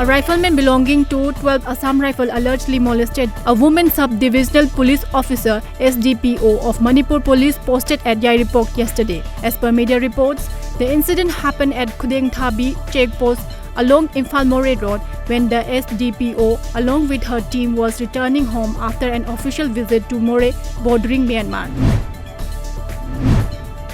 A rifleman belonging to 12th Assam Rifle allegedly molested a woman sub-divisional police officer SDPO of Manipur police posted at Yairipok yesterday. As per media reports, the incident happened at Khudengthabi checkpost along Imphal More Road when the SDPO along with her team was returning home after an official visit to More bordering Myanmar.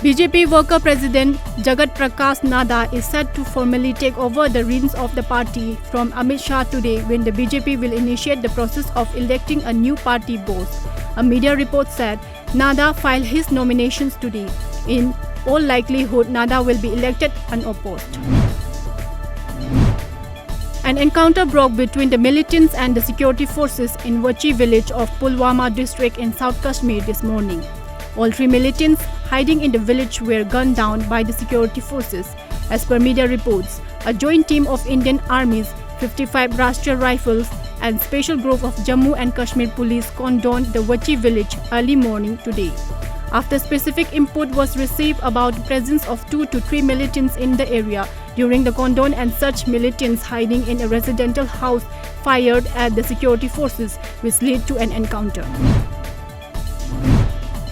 BJP worker president Jagat Prakash Nada is set to formally take over the reins of the party from Amit Shah today when the BJP will initiate the process of electing a new party boss. A media report said Nada filed his nominations today. In all likelihood, Nada will be elected unopposed. An encounter broke between the militants and the security forces in Vachi village of Pulwama district in South Kashmir this morning. All three militants hiding in the village were gunned down by the security forces. As per media reports, a joint team of Indian armies, 55 Rashtriya Rifles and Special Group of Jammu and Kashmir Police cordoned the Vachi village early morning today. After specific input was received about the presence of 2 to 3 militants in the area during the cordon and such militants hiding in a residential house fired at the security forces, which led to an encounter.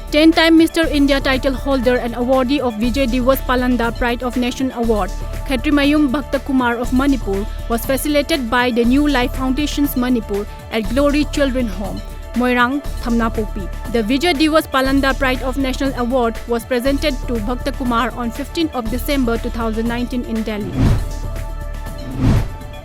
10-time Mr. India title holder and awardee of Vijay Diwas Palanda Pride of Nation Award, Khetrimayum Bhaktakumar of Manipur, was facilitated by the New Life Foundation's Manipur at Glory Children Home, Moirang, Thamnapopi. The Vijay Diwas Palanda Pride of National Award was presented to Bhaktakumar on 15th of December 2019 in Delhi.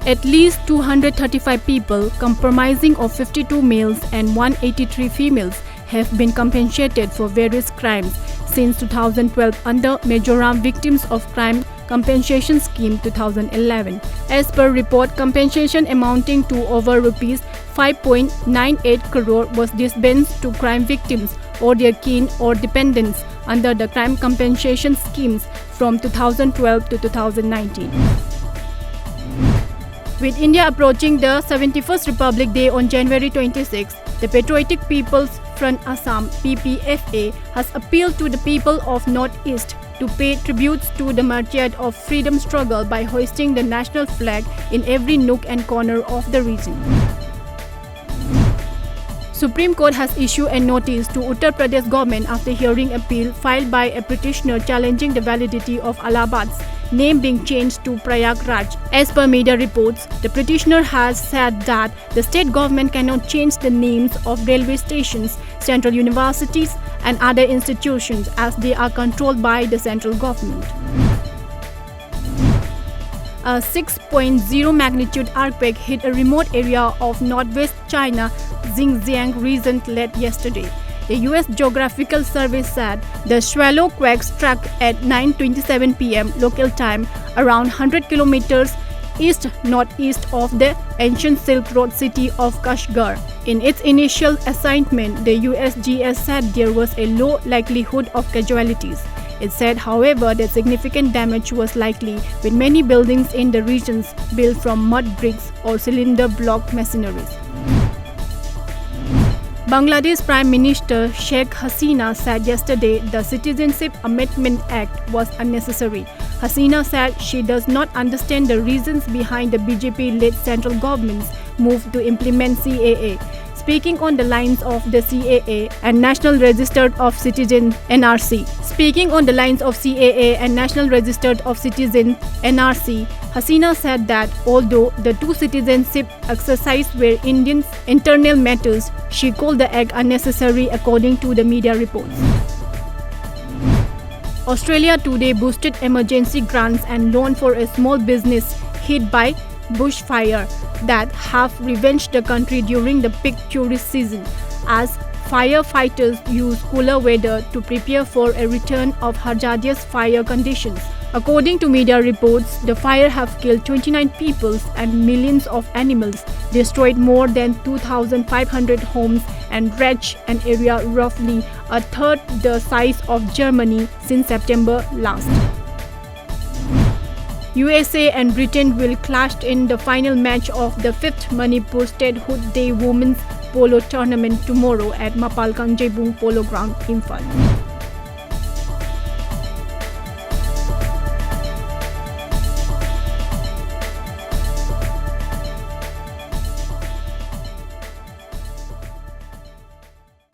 At least 235 people, comprising of 52 males and 183 females, have been compensated for various crimes since 2012 under Mizoram Victims of Crime Compensation Scheme 2011. As per report, compensation amounting to over rupees 5.98 crore was dispensed to crime victims or their kin or dependents under the crime compensation schemes from 2012 to 2019. With India approaching the 71st Republic Day on January 26, the Patriotic People's Front Assam (PPFA) has appealed to the people of North-East to pay tributes to the martyrs of freedom struggle by hoisting the national flag in every nook and corner of the region. Supreme Court has issued a notice to Uttar Pradesh government after hearing appeal filed by a petitioner challenging the validity of Allahabad's name being changed to Prayagraj. As per media reports, the petitioner has said that the state government cannot change the names of railway stations, central universities and other institutions as they are controlled by the central government. A 6.0 magnitude earthquake hit a remote area of northwest China, Xinjiang region late yesterday. The U.S. Geographical Service said the shallow quake struck at 9:27 p.m. local time around 100 kilometers east-northeast of the ancient Silk Road city of Kashgar. In its initial assignment, the USGS said there was a low likelihood of casualties. It said, however, that significant damage was likely, with many buildings in the regions built from mud bricks or cylinder block masonries. Bangladesh Prime Minister Sheikh Hasina said yesterday the Citizenship Amendment Act was unnecessary. Hasina said she does not understand the reasons behind the BJP-led central government's move to implement CAA. Speaking on the lines of the CAA and National Register of Citizens (NRC), Hasina said that although the two citizenship exercises were Indians' internal matters, she called the act unnecessary according to the media reports. Australia today boosted emergency grants and loan for a small business hit by bushfire that have ravaged the country during the peak tourist season, as firefighters use cooler weather to prepare for a return of hazardous fire conditions. According to media reports, the fire have killed 29 people and millions of animals, destroyed more than 2,500 homes and wrecked an area roughly a third the size of Germany since September last. USA and Britain will clash in the final match of the 5th Manipur Statehood Day Women's Polo Tournament tomorrow at Mapalkang Jebung Polo Ground, Imphal.